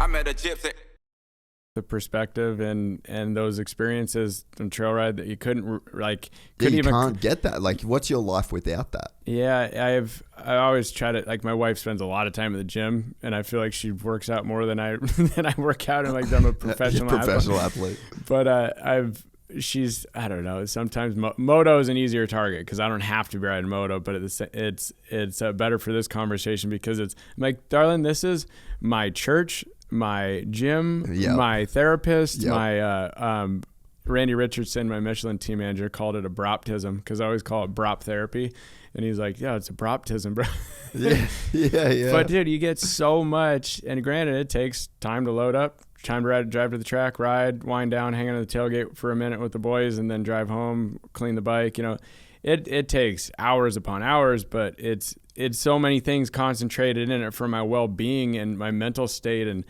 I met a Gypsy. The perspective and those experiences in trail ride that you couldn't can't get that. Like, what's your life without that? Yeah, I always try to, like, my wife spends a lot of time at the gym, and I feel like she works out more than I work out, and like I'm a professional athlete. But I don't know. Sometimes moto is an easier target because I don't have to be riding moto, but it's better for this conversation because I'm like, darling, this is my church, my gym, my therapist, my Randy Richardson, my Michelin team manager, called it a broptism because I always call it brop therapy. And he's like, yeah, it's a broptism, bro. Yeah. But dude, you get so much, and granted, it takes time to load up, time to drive to the track, ride, wind down, hang on the tailgate for a minute with the boys, and then drive home, clean the bike. You know, it takes hours upon hours, but it's so many things concentrated in it for my well-being and my mental state. And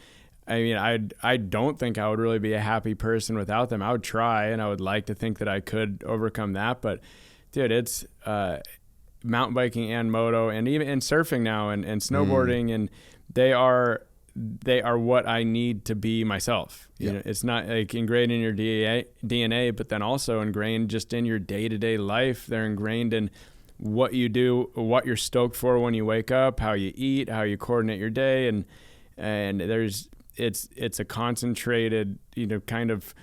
I mean, I don't think I would really be a happy person without them. I would try, and I would like to think that I could overcome that. But dude, it's mountain biking and moto and even and surfing now and snowboarding, and they are what I need to be myself. You know, it's not like ingrained in your DNA, but then also ingrained just in your day-to-day life. They're ingrained in what you do, what you're stoked for when you wake up, how you eat, how you coordinate your day, and it's a concentrated, you know, kind of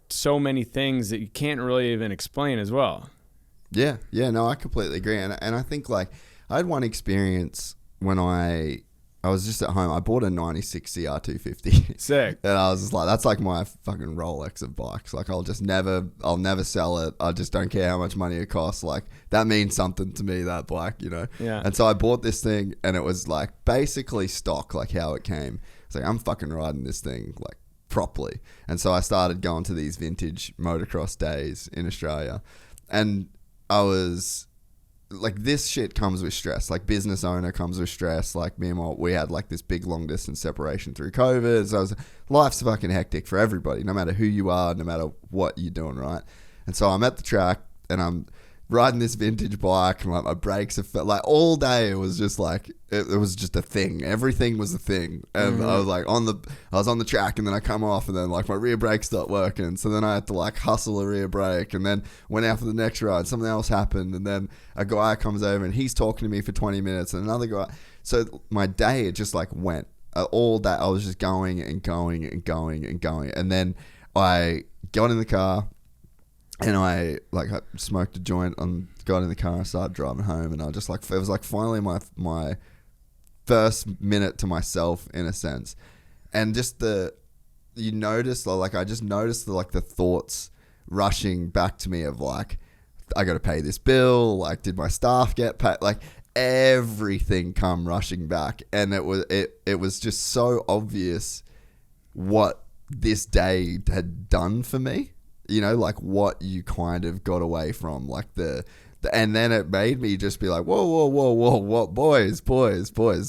so many things that you can't really even explain as well. Yeah, no, I completely agree. And I think, like, I had one experience when I was just at home. I bought a 96 CR250. Sick. And I was just like, that's like my fucking Rolex of bikes. Like, I'll never sell it. I just don't care how much money it costs. Like, that means something to me, that bike, you know? Yeah. And so I bought this thing, and it was like basically stock, like how it came. It's like, I'm fucking riding this thing like properly. And so I started going to these vintage motocross days in Australia. And I was like, this shit comes with stress. Like, business owner comes with stress. Like, me and we had like this big long distance separation through COVID. So life's fucking hectic for everybody, no matter who you are, no matter what you're doing, right? And so I'm at the track and I'm riding this vintage bike, and like my brakes are like all day. It was just like it was just a thing. Everything was a thing, and I was like on the track, and then I come off, and then like my rear brake stopped working. So then I had to like hustle a rear brake, and then went out for the next ride. Something else happened, and then a guy comes over and he's talking to me for 20 minutes, and another guy. So my day, it just like went all day. I was just going and going and going and going, and then I got in the car. And I smoked a joint and got in the car and started driving home, and I just like, it was like finally my first minute to myself in a sense. And just I just noticed the thoughts rushing back to me of like, I got to pay this bill. Like, did my staff get paid? Like, everything come rushing back. And it was just so obvious what this day had done for me. You know, like what you kind of got away from, like and then it made me just be like, whoa, boys,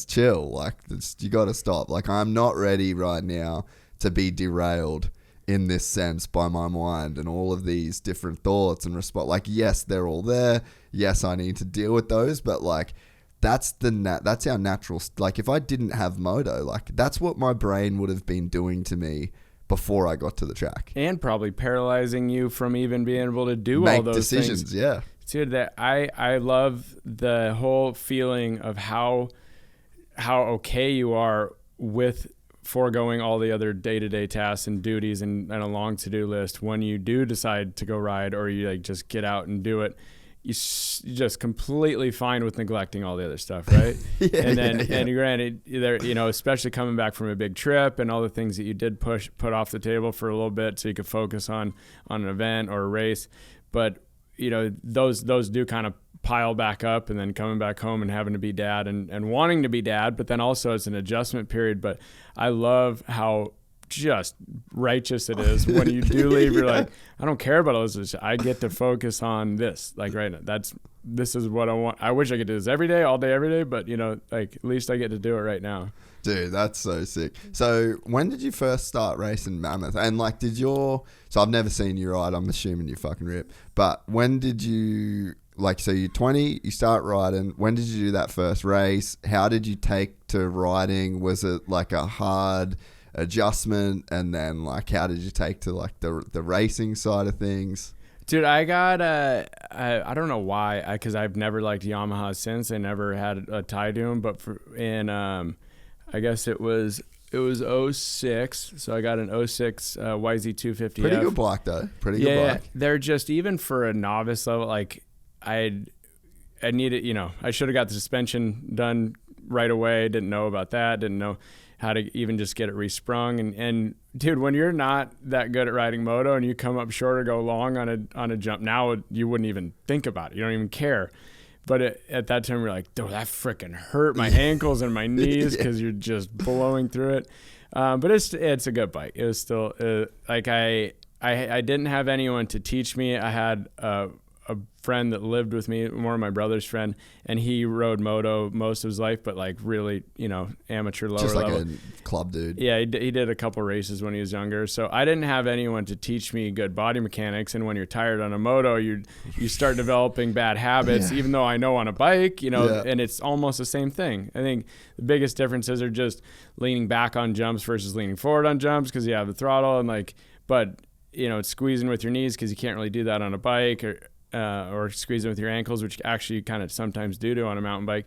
chill. Like, you got to stop. Like, I'm not ready right now to be derailed in this sense by my mind and all of these different thoughts and response. Like, yes, they're all there. Yes, I need to deal with those, but like, that's our natural. Like, if I didn't have moto, like, that's what my brain would have been doing to me before I got to the track, and probably paralyzing you from even being able to do make all those decisions. Things. Yeah, dude, that I love the whole feeling of how okay you are with foregoing all the other day-to-day tasks and duties and a long to-do list when you do decide to go ride, or you like just get out and do it. You're just completely fine with neglecting all the other stuff, right? And granted, you know, especially coming back from a big trip and all the things that you did put off the table for a little bit so you could focus on an event or a race. But, you know, those do kind of pile back up, and then coming back home and having to be dad and wanting to be dad, but then also it's an adjustment period. But I love how just righteous it is when you do leave. You're like, I don't care about all this. I get to focus on this. Like, right now, this is what I want. I wish I could do this every day, all day, every day, but you know, like, at least I get to do it right now. Dude, that's so sick. So when did you first start racing Mammoth? And like, so I've never seen you ride. I'm assuming you fucking rip. But when did you like, so you're 20, you start riding. When did you do that first race? How did you take to riding? Was it like a hard adjustment? And then like, how did you take to like the racing side of things? Dude, I got I don't know why, because I've never liked Yamaha since. I never had a tie to them, but I guess it was '06, so I got an '06 YZ250F. Pretty good bike though. Pretty good bike. They're just, even for a novice level, like I needed, I should have got the suspension done right away. Didn't know about that. Didn't know how to even just get it resprung. And dude, when you're not that good at riding moto and you come up short or go long on a jump, now you wouldn't even think about it. You don't even care. But at that time, you're like, dude, that freaking hurt my ankles and my knees because you're just blowing through it. But it's a good bike. It was still like I didn't have anyone to teach me. I had a friend that lived with me, more of my brother's friend, and he rode moto most of his life, but like really, amateur lower just like level. a club dude. Yeah, he did a couple races when he was younger. So I didn't have anyone to teach me good body mechanics. And when you're tired on a moto, you start developing bad habits, even though I know on a bike, and it's almost the same thing. I think the biggest differences are just leaning back on jumps versus leaning forward on jumps because you have the throttle but it's squeezing with your knees because you can't really do that on a bike, or squeezing with your ankles, which actually you kind of sometimes do on a mountain bike.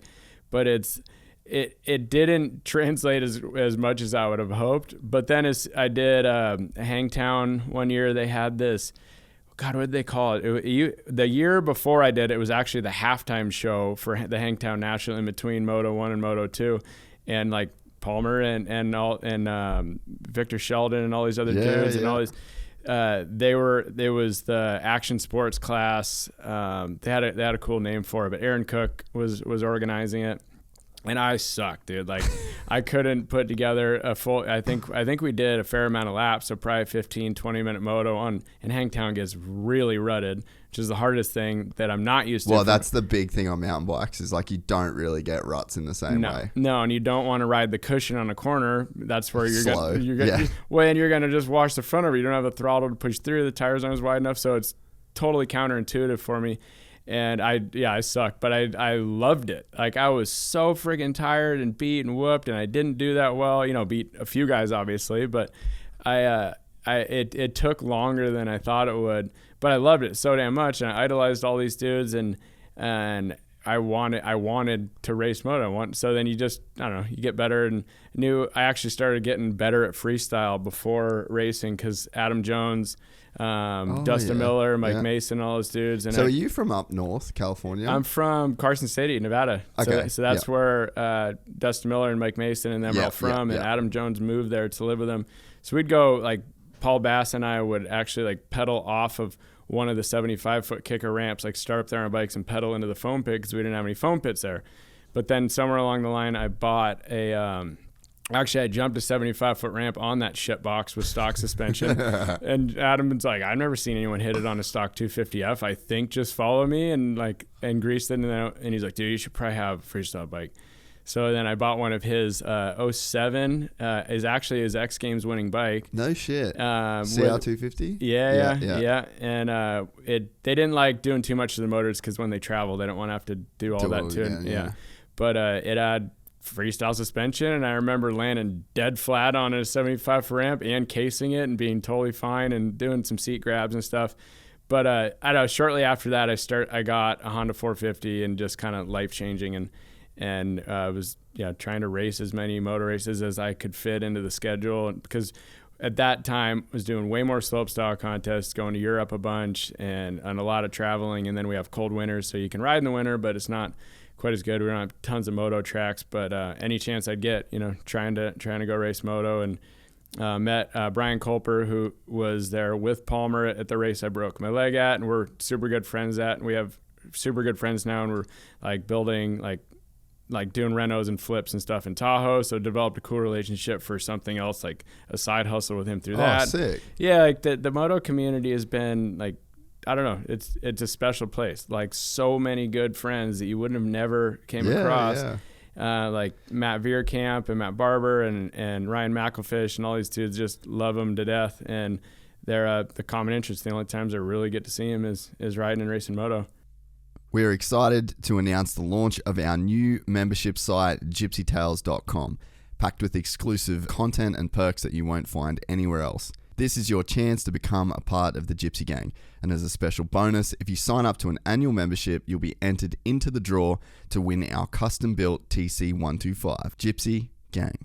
But it didn't translate as much as I would have hoped. But then as I did Hangtown one year, they had this, God, what did they call it? The year before I did it was actually the halftime show for the Hangtown National in between Moto 1 and Moto 2. And like Palmer and Victor Sheldon and all these other dudes and all these, there was the action sports class. They had a cool name for it, but Aaron Cook was organizing it, and I sucked, dude. Like I couldn't put together a full. I think we did a fair amount of laps, so probably 15-20 minute moto and Hangtown gets really rutted, which is the hardest thing that I'm not used to. Well, that's the big thing on mountain bikes is like you don't really get ruts in the same way. No, and you don't want to ride the cushion on a corner. That's where you're slow. And you're gonna just wash the front of it. You don't have the throttle to push through. The tires aren't as wide enough, so it's totally counterintuitive for me. And I sucked, but I loved it. Like I was so friggin' tired and beat and whooped, and I didn't do that well. Beat a few guys obviously, but it took longer than I thought it would. But I loved it so damn much, and I idolized all these dudes, and I wanted to race moto. So then you just, I don't know, you get better, and I actually started getting better at freestyle before racing because Adam Jones, Dustin Miller, Mike Mason, all those dudes. And so are you from up north, California? I'm from Carson City, Nevada. Okay. So that's where Dustin Miller and Mike Mason and them are all from, and Adam Jones moved there to live with them. So we'd go, like, Paul Bass and I would actually like pedal off of one of the 75-foot kicker ramps, like start up there on bikes and pedal into the foam pit because we didn't have any foam pits there. But then somewhere along the line, I bought actually I jumped a 75-foot ramp on that shit box with stock suspension. And Adam's like, I've never seen anyone hit it on a stock 250F. I think just follow me and grease it. And he's like, dude, you should probably have a freestyle bike. So then I bought one of his 07, is actually his X Games winning bike. No shit. CR250? Yeah. And they didn't like doing too much to the motors because when they travel, they don't want to have to do all that to it. Yeah. But it had freestyle suspension, and I remember landing dead flat on a 75 ramp and casing it and being totally fine and doing some seat grabs and stuff. But I don't know, shortly after that, I got a Honda 450 and just kind of life changing and was trying to race as many motor races as I could fit into the schedule, because at that time I was doing way more slopestyle contests, going to Europe a bunch and a lot of traveling, and then we have cold winters, so you can ride in the winter, but it's not quite as good. We don't have tons of moto tracks, but any chance I'd get, trying to go race moto, and met Brian Culper, who was there with Palmer at the race I broke my leg at, and we're super good friends at, and we have super good friends now, and we're like building like doing renos and flips and stuff in Tahoe. So developed a cool relationship for something else, like a side hustle with him through that. Oh, sick. Yeah, like the moto community has been like, I don't know, it's a special place. Like so many good friends that you wouldn't have never came across. Yeah. Like Matt Veerkamp and Matt Barber and Ryan McElfish and all these dudes, just love them to death. And they're the common interest. The only times I really get to see him is riding and racing moto. We're excited to announce the launch of our new membership site, gypsytales.com, packed with exclusive content and perks that you won't find anywhere else. This is your chance to become a part of the Gypsy Gang. And as a special bonus, if you sign up to an annual membership, you'll be entered into the draw to win our custom-built TC125. Gypsy Gang.